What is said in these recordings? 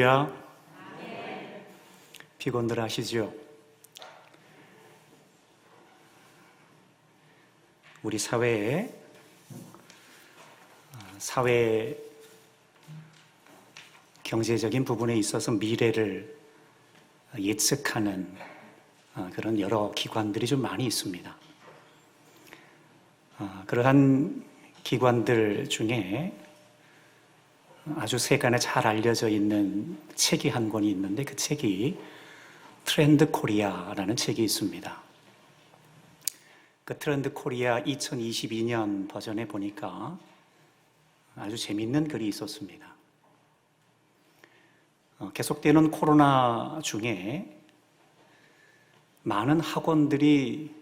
할렐루야. 피곤들 하시죠? 우리 사회 경제적인 부분에 있어서 미래를 예측하는 그런 여러 기관들이 좀 많이 있습니다. 그러한 기관들 중에 아주 세간에 잘 알려져 있는 책이 한 권이 있는데 그 책이 트렌드 코리아라는 책이 있습니다. 그 트렌드 코리아 2022년 버전에 보니까 아주 재밌는 글이 있었습니다. 계속되는 코로나 중에 많은 학원들이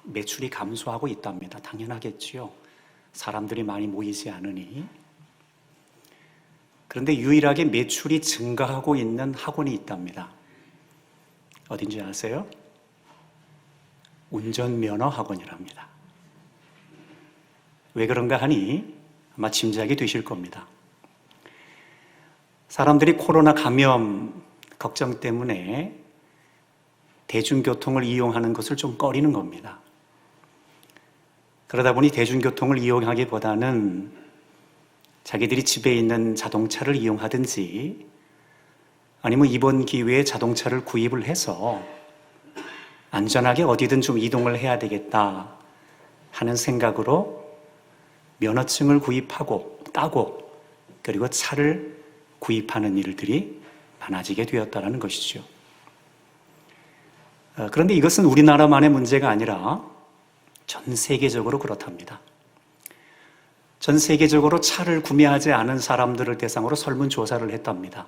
매출이 감소하고 있답니다. 당연하겠지요. 사람들이 많이 모이지 않으니. 그런데 유일하게 매출이 증가하고 있는 학원이 있답니다. 어딘지 아세요? 운전면허 학원이랍니다. 왜 그런가 하니 아마 짐작이 되실 겁니다. 사람들이 코로나 감염 걱정 때문에 대중교통을 이용하는 것을 좀 꺼리는 겁니다. 그러다 보니 대중교통을 이용하기보다는 자기들이 집에 있는 자동차를 이용하든지 아니면 이번 기회에 자동차를 구입을 해서 안전하게 어디든 좀 이동을 해야 되겠다 하는 생각으로 면허증을 구입하고 따고 그리고 차를 구입하는 일들이 많아지게 되었다는 것이죠. 그런데 이것은 우리나라만의 문제가 아니라 전 세계적으로 그렇답니다. 전 세계적으로 차를 구매하지 않은 사람들을 대상으로 설문조사를 했답니다.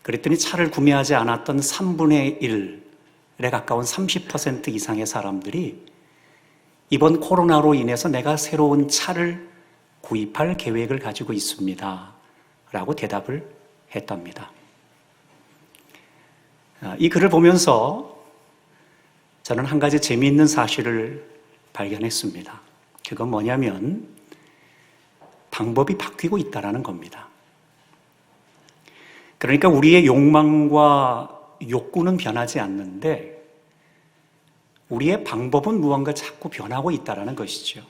그랬더니 차를 구매하지 않았던 3분의 1에 가까운 30% 이상의 사람들이 이번 코로나로 인해서 내가 새로운 차를 구입할 계획을 가지고 있습니다. 라고 대답을 했답니다. 이 글을 보면서 저는 한 가지 재미있는 사실을 발견했습니다. 그건 뭐냐면 방법이 바뀌고 있다는 겁니다. 그러니까 우리의 욕망과 욕구는 변하지 않는데 우리의 방법은 무언가 자꾸 변하고 있다는 것이죠.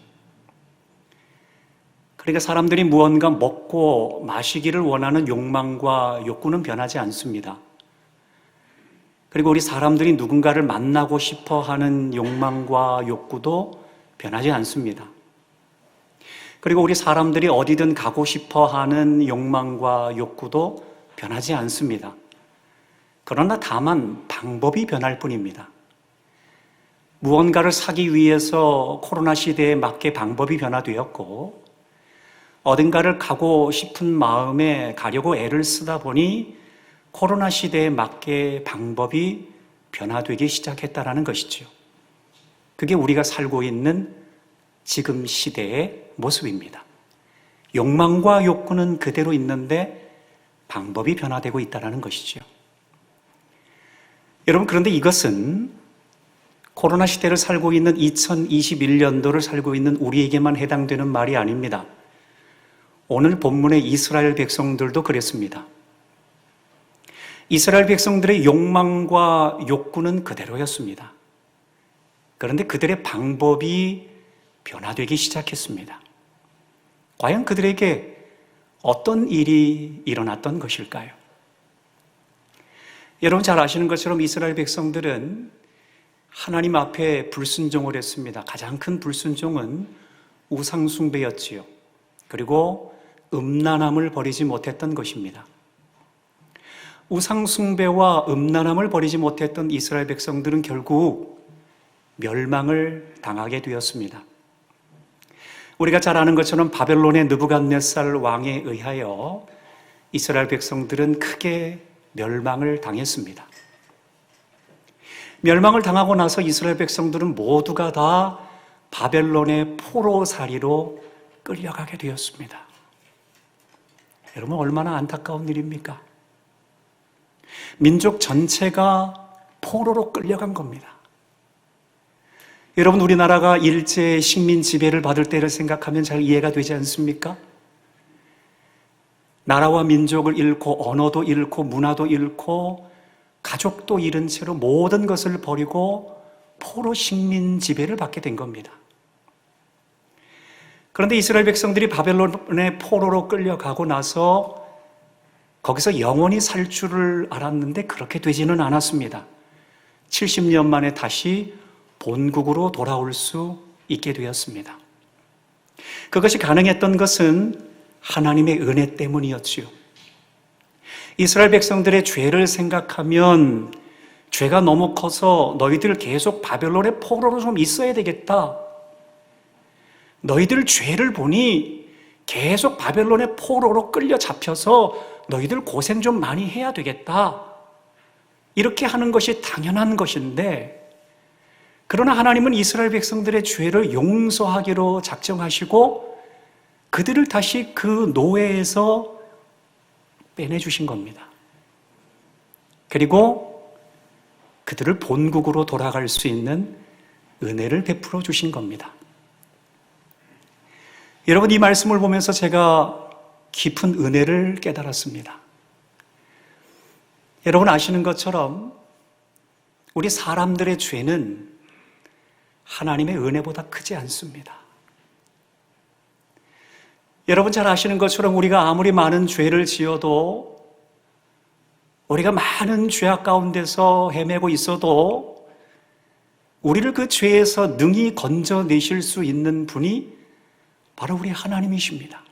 그러니까 사람들이 무언가 먹고 마시기를 원하는 욕망과 욕구는 변하지 않습니다. 그리고 우리 사람들이 누군가를 만나고 싶어 하는 욕망과 욕구도 변하지 않습니다. 그리고 우리 사람들이 어디든 가고 싶어 하는 욕망과 욕구도 변하지 않습니다. 그러나 다만 방법이 변할 뿐입니다. 무언가를 사기 위해서 코로나 시대에 맞게 방법이 변화되었고 어딘가를 가고 싶은 마음에 가려고 애를 쓰다 보니 코로나 시대에 맞게 방법이 변화되기 시작했다는 것이죠. 그게 우리가 살고 있는 지금 시대의 모습입니다. 욕망과 욕구는 그대로 있는데 방법이 변화되고 있다는 것이죠. 여러분, 그런데 이것은 코로나 시대를 살고 있는 2021년도를 살고 있는 우리에게만 해당되는 말이 아닙니다. 오늘 본문의 이스라엘 백성들도 그랬습니다. 이스라엘 백성들의 욕망과 욕구는 그대로였습니다. 그런데 그들의 방법이 변화되기 시작했습니다. 과연 그들에게 어떤 일이 일어났던 것일까요? 여러분 잘 아시는 것처럼 이스라엘 백성들은 하나님 앞에 불순종을 했습니다. 가장 큰 불순종은 우상숭배였지요. 그리고 음란함을 버리지 못했던 것입니다. 우상숭배와 음란함을 버리지 못했던 이스라엘 백성들은 결국 멸망을 당하게 되었습니다. 우리가 잘 아는 것처럼 바벨론의 느부갓네살 왕에 의하여 이스라엘 백성들은 크게 멸망을 당했습니다. 멸망을 당하고 나서 이스라엘 백성들은 모두가 다 바벨론의 포로살이로 끌려가게 되었습니다. 여러분 얼마나 안타까운 일입니까? 민족 전체가 포로로 끌려간 겁니다. 여러분 우리나라가 일제 식민 지배를 받을 때를 생각하면 잘 이해가 되지 않습니까? 나라와 민족을 잃고 언어도 잃고 문화도 잃고 가족도 잃은 채로 모든 것을 버리고 포로 식민 지배를 받게 된 겁니다. 그런데 이스라엘 백성들이 바벨론의 포로로 끌려가고 나서 거기서 영원히 살 줄을 알았는데 그렇게 되지는 않았습니다. 70년 만에 다시 본국으로 돌아올 수 있게 되었습니다. 그것이 가능했던 것은 하나님의 은혜 때문이었지요. 이스라엘 백성들의 죄를 생각하면 죄가 너무 커서 너희들 계속 바벨론의 포로로 좀 있어야 되겠다. 너희들 죄를 보니 계속 바벨론의 포로로 끌려 잡혀서 너희들 고생 좀 많이 해야 되겠다. 이렇게 하는 것이 당연한 것인데, 그러나 하나님은 이스라엘 백성들의 죄를 용서하기로 작정하시고 그들을 다시 그 노예에서 빼내주신 겁니다. 그리고 그들을 본국으로 돌아갈 수 있는 은혜를 베풀어 주신 겁니다. 여러분, 이 말씀을 보면서 제가 깊은 은혜를 깨달았습니다. 여러분 아시는 것처럼 우리 사람들의 죄는 하나님의 은혜보다 크지 않습니다. 여러분 잘 아시는 것처럼 우리가 아무리 많은 죄를 지어도, 우리가 많은 죄악 가운데서 헤매고 있어도 우리를 그 죄에서 능히 건져내실 수 있는 분이 바로 우리 하나님이십니다.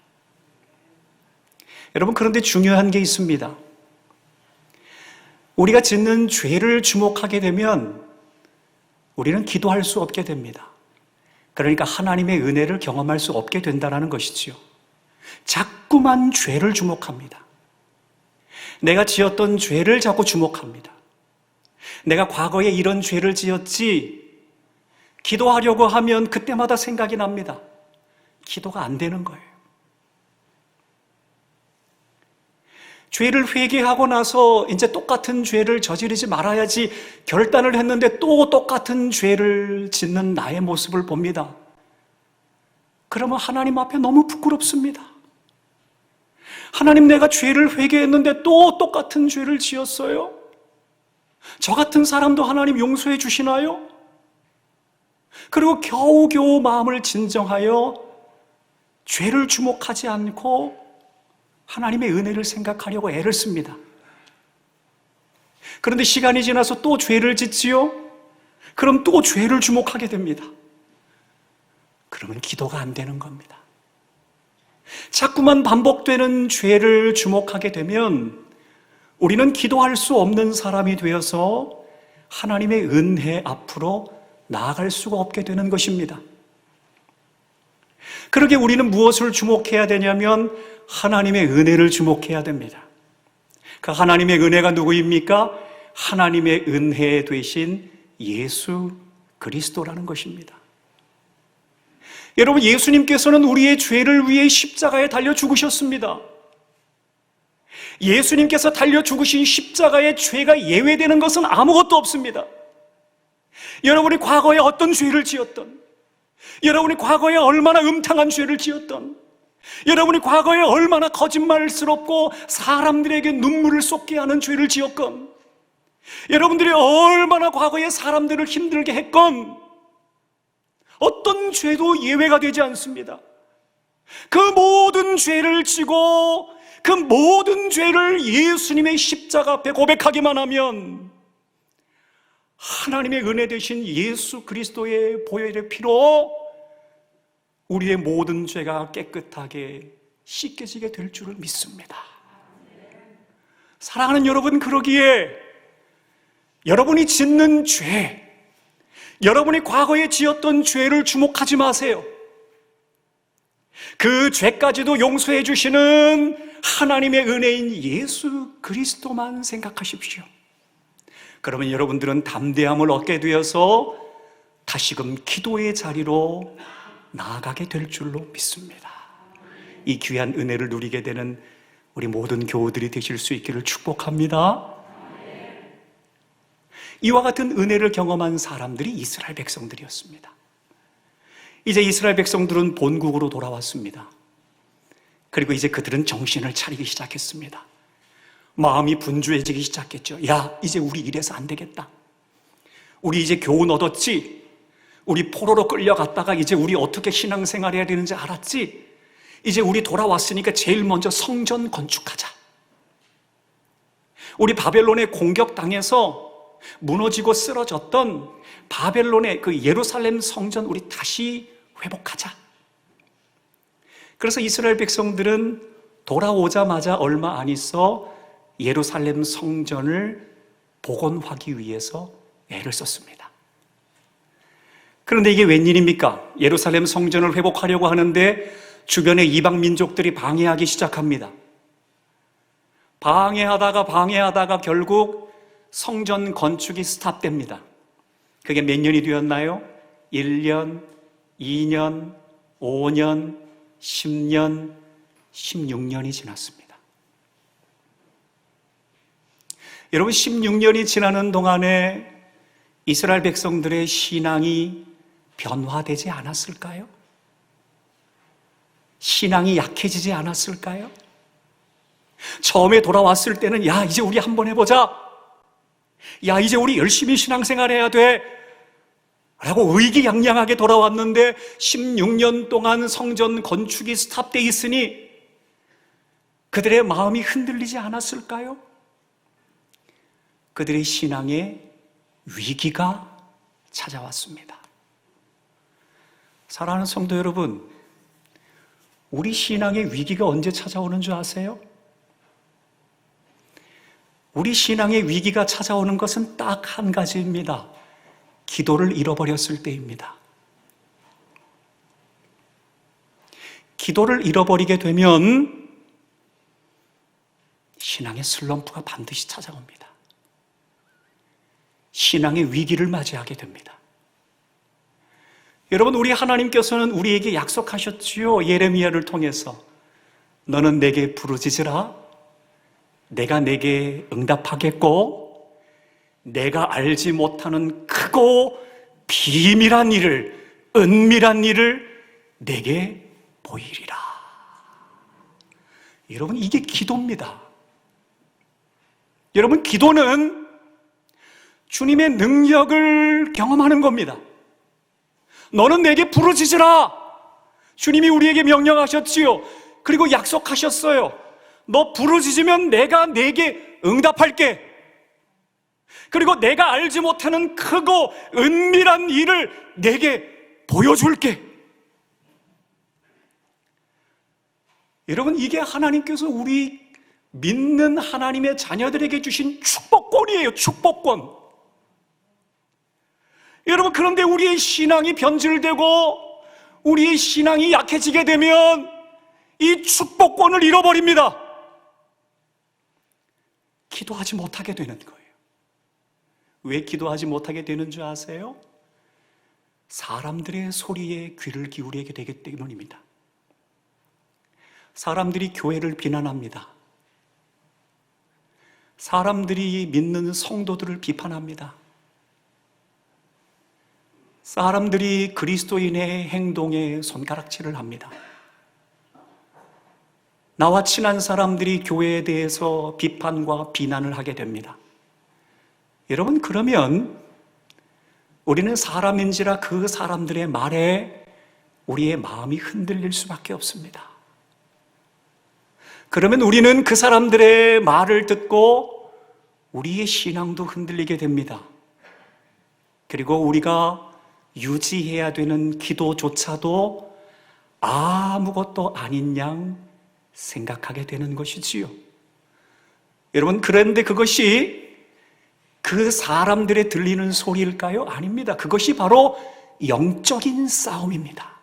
여러분, 그런데 중요한 게 있습니다. 우리가 짓는 죄를 주목하게 되면 우리는 기도할 수 없게 됩니다. 그러니까 하나님의 은혜를 경험할 수 없게 된다는 것이지요. 자꾸만 죄를 주목합니다. 내가 지었던 죄를 자꾸 주목합니다. 내가 과거에 이런 죄를 지었지, 기도하려고 하면 그때마다 생각이 납니다. 기도가 안 되는 거예요. 죄를 회개하고 나서 이제 똑같은 죄를 저지르지 말아야지 결단을 했는데 또 똑같은 죄를 짓는 나의 모습을 봅니다. 그러면 하나님 앞에 너무 부끄럽습니다. 하나님, 내가 죄를 회개했는데 또 똑같은 죄를 지었어요? 저 같은 사람도 하나님 용서해 주시나요? 그리고 겨우겨우 마음을 진정하여 죄를 주목하지 않고 하나님의 은혜를 생각하려고 애를 씁니다. 그런데 시간이 지나서 또 죄를 짓지요? 그럼 또 죄를 주목하게 됩니다. 그러면 기도가 안 되는 겁니다. 자꾸만 반복되는 죄를 주목하게 되면 우리는 기도할 수 없는 사람이 되어서 하나님의 은혜 앞으로 나아갈 수가 없게 되는 것입니다. 그러게 우리는 무엇을 주목해야 되냐면 하나님의 은혜를 주목해야 됩니다. 그 하나님의 은혜가 누구입니까? 하나님의 은혜 되신 예수 그리스도라는 것입니다. 여러분, 예수님께서는 우리의 죄를 위해 십자가에 달려 죽으셨습니다. 예수님께서 달려 죽으신 십자가에 죄가 예외되는 것은 아무것도 없습니다. 여러분이 과거에 어떤 죄를 지었던, 여러분이 과거에 얼마나 음탕한 죄를 지었던, 여러분이 과거에 얼마나 거짓말스럽고 사람들에게 눈물을 쏟게 하는 죄를 지었건, 여러분들이 얼마나 과거에 사람들을 힘들게 했건, 어떤 죄도 예외가 되지 않습니다. 그 모든 죄를 지고 그 모든 죄를 예수님의 십자가 앞에 고백하기만 하면 하나님의 은혜 되신 예수 그리스도의 보혈의 피로 우리의 모든 죄가 깨끗하게 씻겨지게 될 줄을 믿습니다. 사랑하는 여러분, 그러기에 여러분이 짓는 죄, 여러분이 과거에 지었던 죄를 주목하지 마세요. 그 죄까지도 용서해 주시는 하나님의 은혜인 예수 그리스도만 생각하십시오. 그러면 여러분들은 담대함을 얻게 되어서 다시금 기도의 자리로 나아가게 될 줄로 믿습니다. 이 귀한 은혜를 누리게 되는 우리 모든 교우들이 되실 수 있기를 축복합니다. 이와 같은 은혜를 경험한 사람들이 이스라엘 백성들이었습니다. 이제 이스라엘 백성들은 본국으로 돌아왔습니다. 그리고 이제 그들은 정신을 차리기 시작했습니다. 마음이 분주해지기 시작했죠. 야, 이제 우리 이래서 안 되겠다. 우리 이제 교훈 얻었지? 우리 포로로 끌려갔다가 이제 우리 어떻게 신앙생활 해야 되는지 알았지? 이제 우리 돌아왔으니까 제일 먼저 성전 건축하자. 우리 바벨론에 공격당해서 무너지고 쓰러졌던 바벨론의 그 예루살렘 성전 우리 다시 회복하자. 그래서 이스라엘 백성들은 돌아오자마자 얼마 안 있어 예루살렘 성전을 복원하기 위해서 애를 썼습니다. 그런데 이게 웬일입니까? 예루살렘 성전을 회복하려고 하는데 주변의 이방 민족들이 방해하기 시작합니다. 방해하다가 결국 성전 건축이 스탑됩니다. 그게 몇 년이 되었나요? 1년, 2년, 5년, 10년, 16년이 지났습니다. 여러분, 16년이 지나는 동안에 이스라엘 백성들의 신앙이 변화되지 않았을까요? 신앙이 약해지지 않았을까요? 처음에 돌아왔을 때는 야, 이제 우리 한번 해보자. 야, 이제 우리 열심히 신앙생활 해야 돼. 라고 의기양양하게 돌아왔는데 16년 동안 성전 건축이 스탑돼 있으니 그들의 마음이 흔들리지 않았을까요? 그들의 신앙에 위기가 찾아왔습니다. 사랑하는 성도 여러분, 우리 신앙의 위기가 언제 찾아오는 줄 아세요? 우리 신앙의 위기가 찾아오는 것은 딱 한 가지입니다. 기도를 잃어버렸을 때입니다. 기도를 잃어버리게 되면 신앙의 슬럼프가 반드시 찾아옵니다. 신앙의 위기를 맞이하게 됩니다. 여러분, 우리 하나님께서는 우리에게 약속하셨지요. 예레미야를 통해서 너는 내게 부르짖으라. 내가 내게 응답하겠고 내가 알지 못하는 크고 비밀한 일을, 은밀한 일을 내게 보이리라. 여러분, 이게 기도입니다. 여러분, 기도는 주님의 능력을 경험하는 겁니다. 너는 내게 부르짖으라. 주님이 우리에게 명령하셨지요. 그리고 약속하셨어요. 너 부르짖으면 내가 내게 응답할게. 그리고 내가 알지 못하는 크고 은밀한 일을 내게 보여줄게. 여러분, 이게 하나님께서 우리 믿는 하나님의 자녀들에게 주신 축복권이에요. 축복권. 여러분, 그런데 우리의 신앙이 변질되고 우리의 신앙이 약해지게 되면 이 축복권을 잃어버립니다. 기도하지 못하게 되는 거예요. 왜 기도하지 못하게 되는 줄 아세요? 사람들의 소리에 귀를 기울이게 되기 때문입니다. 사람들이 교회를 비난합니다. 사람들이 믿는 성도들을 비판합니다. 사람들이 그리스도인의 행동에 손가락질을 합니다. 나와 친한 사람들이 교회에 대해서 비판과 비난을 하게 됩니다. 여러분, 그러면 우리는 사람인지라 그 사람들의 말에 우리의 마음이 흔들릴 수밖에 없습니다. 그러면 우리는 그 사람들의 말을 듣고 우리의 신앙도 흔들리게 됩니다. 그리고 우리가 유지해야 되는 기도조차도 아무것도 아닌 양 생각하게 되는 것이지요. 여러분, 그런데 그것이 그 사람들의 들리는 소리일까요? 아닙니다. 그것이 바로 영적인 싸움입니다.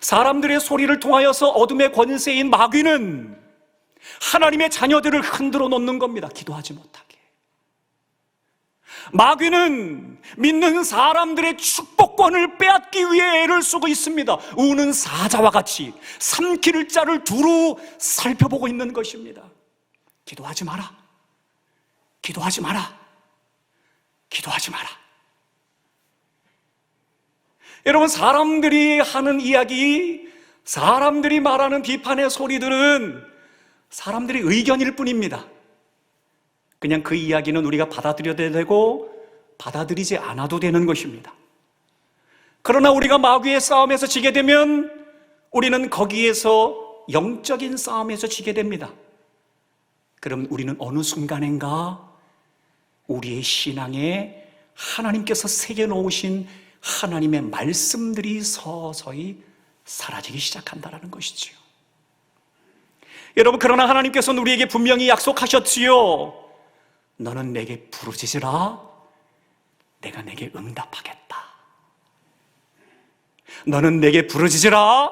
사람들의 소리를 통하여서 어둠의 권세인 마귀는 하나님의 자녀들을 흔들어 놓는 겁니다. 기도하지 못하게. 마귀는 믿는 사람들의 축복권을 빼앗기 위해 애를 쓰고 있습니다. 우는 사자와 같이 삼키를 자를 두루 살펴보고 있는 것입니다. 기도하지 마라. 기도하지 마라. 기도하지 마라. 여러분, 사람들이 하는 이야기, 사람들이 말하는 비판의 소리들은 사람들의 의견일 뿐입니다. 그냥 그 이야기는 우리가 받아들여야 되고 받아들이지 않아도 되는 것입니다. 그러나 우리가 마귀의 싸움에서 지게 되면 우리는 거기에서 영적인 싸움에서 지게 됩니다. 그럼 우리는 어느 순간인가 우리의 신앙에 하나님께서 새겨놓으신 하나님의 말씀들이 서서히 사라지기 시작한다는 것이지요. 여러분, 그러나 하나님께서는 우리에게 분명히 약속하셨지요. 너는 내게 부르짖으라, 내가 내게 응답하겠다. 너는 내게 부르짖으라,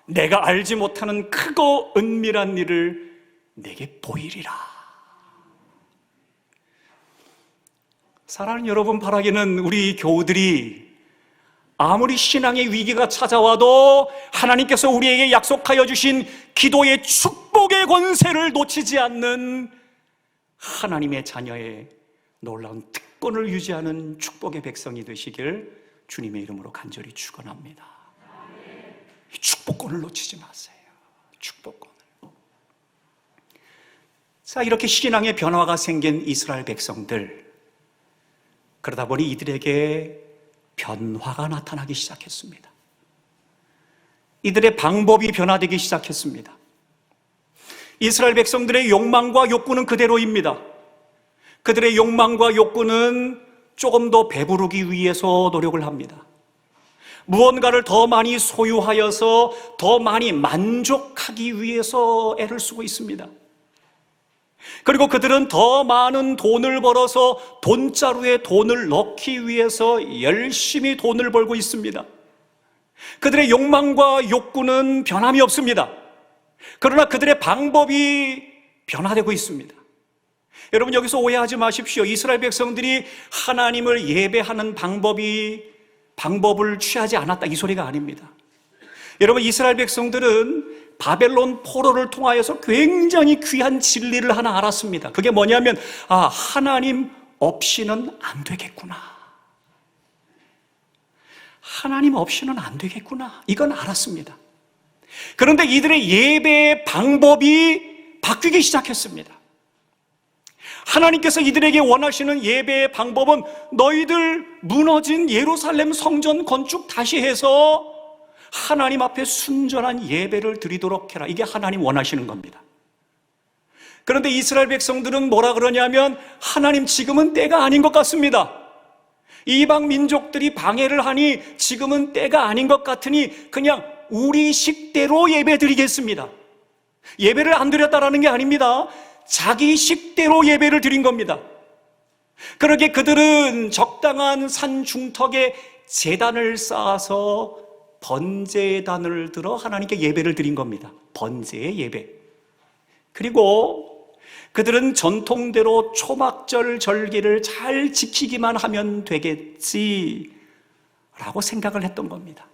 내가 알지 못하는 크고 은밀한 일을 내게 보이리라. 사랑하는 여러분, 바라기는 우리 교우들이 아무리 신앙의 위기가 찾아와도 하나님께서 우리에게 약속하여 주신 기도의 축복의 권세를 놓치지 않는 하나님의 자녀의 놀라운 특권을 유지하는 축복의 백성이 되시길 주님의 이름으로 간절히 축원합니다. 축복권을 놓치지 마세요. 축복권을. 자, 이렇게 신앙의 변화가 생긴 이스라엘 백성들, 그러다 보니 이들에게 변화가 나타나기 시작했습니다. 이들의 방법이 변화되기 시작했습니다. 이스라엘 백성들의 욕망과 욕구는 그대로입니다. 그들의 욕망과 욕구는 조금 더 배부르기 위해서 노력을 합니다. 무언가를 더 많이 소유하여서 더 많이 만족하기 위해서 애를 쓰고 있습니다. 그리고 그들은 더 많은 돈을 벌어서 돈자루에 돈을 넣기 위해서 열심히 돈을 벌고 있습니다. 그들의 욕망과 욕구는 변함이 없습니다. 그러나 그들의 방법이 변화되고 있습니다. 여러분, 여기서 오해하지 마십시오. 이스라엘 백성들이 하나님을 예배하는 방법을 취하지 않았다, 이 소리가 아닙니다. 여러분, 이스라엘 백성들은 바벨론 포로를 통하여서 굉장히 귀한 진리를 하나 알았습니다. 그게 뭐냐면, 하나님 없이는 안 되겠구나. 하나님 없이는 안 되겠구나. 이건 알았습니다. 그런데 이들의 예배의 방법이 바뀌기 시작했습니다. 하나님께서 이들에게 원하시는 예배의 방법은 너희들 무너진 예루살렘 성전 건축 다시 해서 하나님 앞에 순전한 예배를 드리도록 해라. 이게 하나님 원하시는 겁니다. 그런데 이스라엘 백성들은 뭐라 그러냐면, 하나님 지금은 때가 아닌 것 같습니다. 이방 민족들이 방해를 하니 지금은 때가 아닌 것 같으니 그냥 우리 식대로 예배 드리겠습니다. 예배를 안 드렸다라는 게 아닙니다. 자기 식대로 예배를 드린 겁니다. 그러게 그들은 적당한 산 중턱에 제단을 쌓아서 번제단을 들어 하나님께 예배를 드린 겁니다. 번제의 예배. 그리고 그들은 전통대로 초막절 절기를 잘 지키기만 하면 되겠지라고 생각을 했던 겁니다.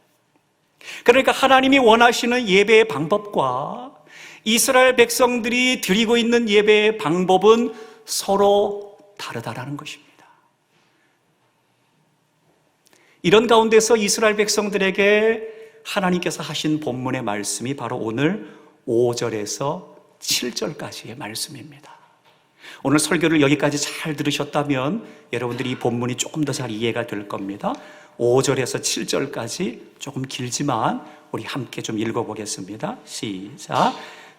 그러니까 하나님이 원하시는 예배의 방법과 이스라엘 백성들이 드리고 있는 예배의 방법은 서로 다르다라는 것입니다. 이런 가운데서 이스라엘 백성들에게 하나님께서 하신 본문의 말씀이 바로 오늘 5절에서 7절까지의 말씀입니다. 오늘 설교를 여기까지 잘 들으셨다면 여러분들이 이 본문이 조금 더 잘 이해가 될 겁니다. 5절에서 7절까지 조금 길지만 우리 함께 좀 읽어보겠습니다. 시작.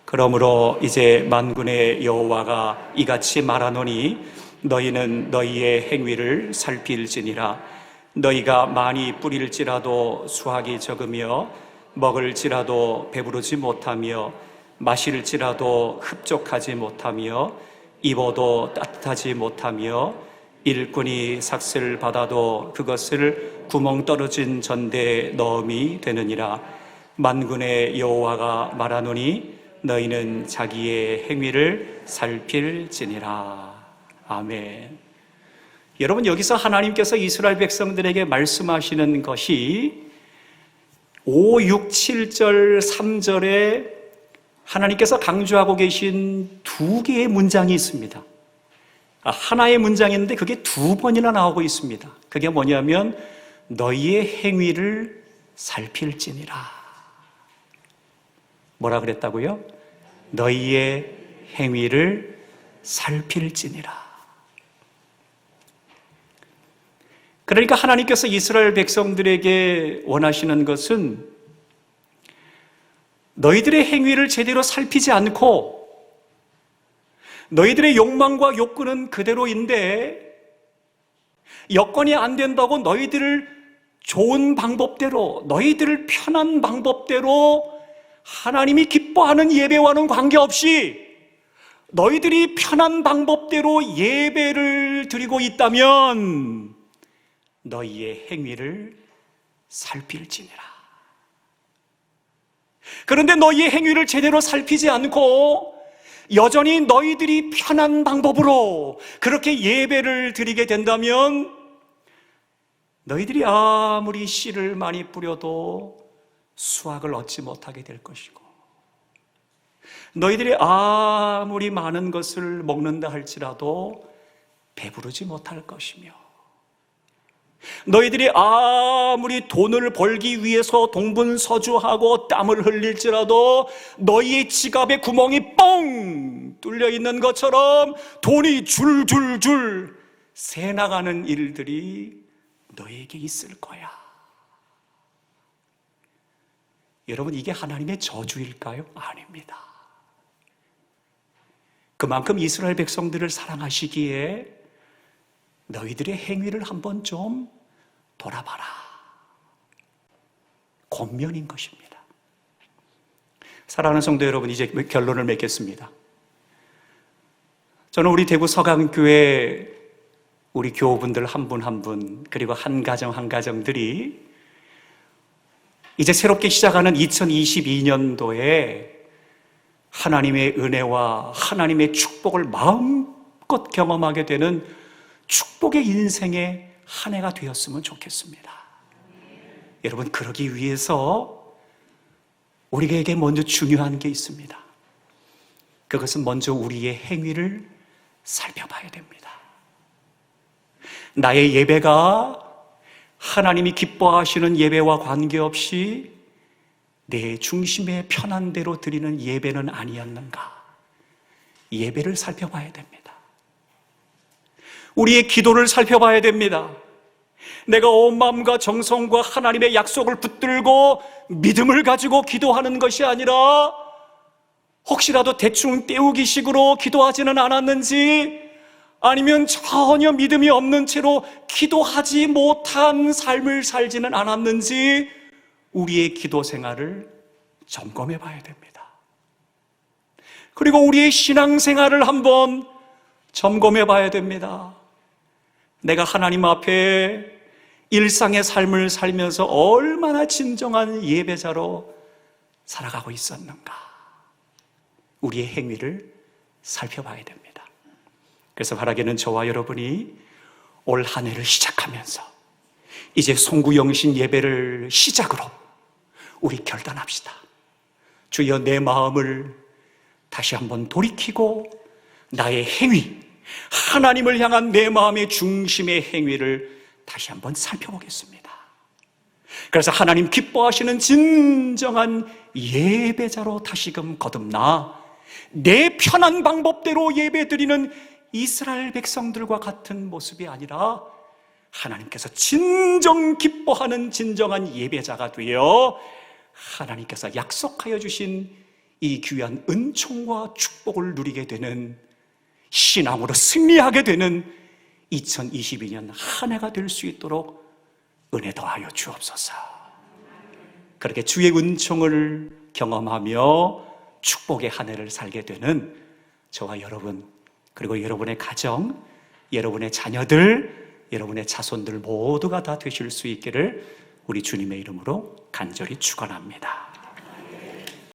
그러므로 이제 만군의 여호와가 이같이 말하노니 너희는 너희의 행위를 살필지니라. 너희가 많이 뿌릴지라도 수확이 적으며 먹을지라도 배부르지 못하며 마실지라도 흡족하지 못하며 입어도 따뜻하지 못하며 일꾼이 삭슬 받아도 그것을 구멍 떨어진 전대에 넣음이 되느니라. 만군의 여호와가 말하노니 너희는 자기의 행위를 살필지니라. 아멘. 여러분, 여기서 하나님께서 이스라엘 백성들에게 말씀하시는 것이 5, 6, 7절, 3절에 하나님께서 강조하고 계신 두 개의 문장이 있습니다. 하나의 문장인데 그게 두 번이나 나오고 있습니다. 그게 뭐냐면 너희의 행위를 살필지니라. 뭐라 그랬다고요? 너희의 행위를 살필지니라. 그러니까 하나님께서 이스라엘 백성들에게 원하시는 것은 너희들의 행위를 제대로 살피지 않고 너희들의 욕망과 욕구는 그대로인데 여건이 안 된다고 너희들을 좋은 방법대로, 너희들을 편한 방법대로 하나님이 기뻐하는 예배와는 관계없이 너희들이 편한 방법대로 예배를 드리고 있다면 너희의 행위를 살필지니라. 그런데 너희의 행위를 제대로 살피지 않고 여전히 너희들이 편한 방법으로 그렇게 예배를 드리게 된다면 너희들이 아무리 씨를 많이 뿌려도 수확을 얻지 못하게 될 것이고 너희들이 아무리 많은 것을 먹는다 할지라도 배부르지 못할 것이며 너희들이 아무리 돈을 벌기 위해서 동분서주하고 땀을 흘릴지라도 너희의 지갑에 구멍이 뻥 뚫려 있는 것처럼 돈이 줄줄줄 새나가는 일들이 너희에게 있을 거야. 여러분, 이게 하나님의 저주일까요? 아닙니다. 그만큼 이스라엘 백성들을 사랑하시기에 너희들의 행위를 한번 좀 돌아봐라. 권면인 것입니다. 사랑하는 성도 여러분, 이제 결론을 맺겠습니다. 저는 우리 대구 서강교회 우리 교우분들 한 분 한 분 그리고 한 가정 한 가정들이 이제 새롭게 시작하는 2022년도에 하나님의 은혜와 하나님의 축복을 마음껏 경험하게 되는 축복의 인생의 한 해가 되었으면 좋겠습니다. 여러분, 그러기 위해서 우리에게 먼저 중요한 게 있습니다. 그것은 먼저 우리의 행위를 살펴봐야 됩니다. 나의 예배가 하나님이 기뻐하시는 예배와 관계없이 내 중심의 편한 대로 드리는 예배는 아니었는가? 예배를 살펴봐야 됩니다. 우리의 기도를 살펴봐야 됩니다. 내가 온 마음과 정성과 하나님의 약속을 붙들고 믿음을 가지고 기도하는 것이 아니라 혹시라도 대충 때우기식으로 기도하지는 않았는지 아니면 전혀 믿음이 없는 채로 기도하지 못한 삶을 살지는 않았는지 우리의 기도 생활을 점검해 봐야 됩니다. 그리고 우리의 신앙 생활을 한번 점검해 봐야 됩니다. 내가 하나님 앞에 일상의 삶을 살면서 얼마나 진정한 예배자로 살아가고 있었는가? 우리의 행위를 살펴봐야 됩니다. 그래서 바라기는 저와 여러분이 올 한 해를 시작하면서 이제 송구영신 예배를 시작으로 우리 결단합시다. 주여, 내 마음을 다시 한번 돌이키고 나의 행위, 하나님을 향한 내 마음의 중심의 행위를 다시 한번 살펴보겠습니다. 그래서 하나님 기뻐하시는 진정한 예배자로 다시금 거듭나 내 편한 방법대로 예배드리는 이스라엘 백성들과 같은 모습이 아니라 하나님께서 진정 기뻐하는 진정한 예배자가 되어 하나님께서 약속하여 주신 이 귀한 은총과 축복을 누리게 되는, 신앙으로 승리하게 되는 2022년 한 해가 될 수 있도록 은혜 더하여 주옵소서. 그렇게 주의 은총을 경험하며 축복의 한 해를 살게 되는 저와 여러분, 그리고 여러분의 가정, 여러분의 자녀들, 여러분의 자손들 모두가 다 되실 수 있기를 우리 주님의 이름으로 간절히 축원합니다.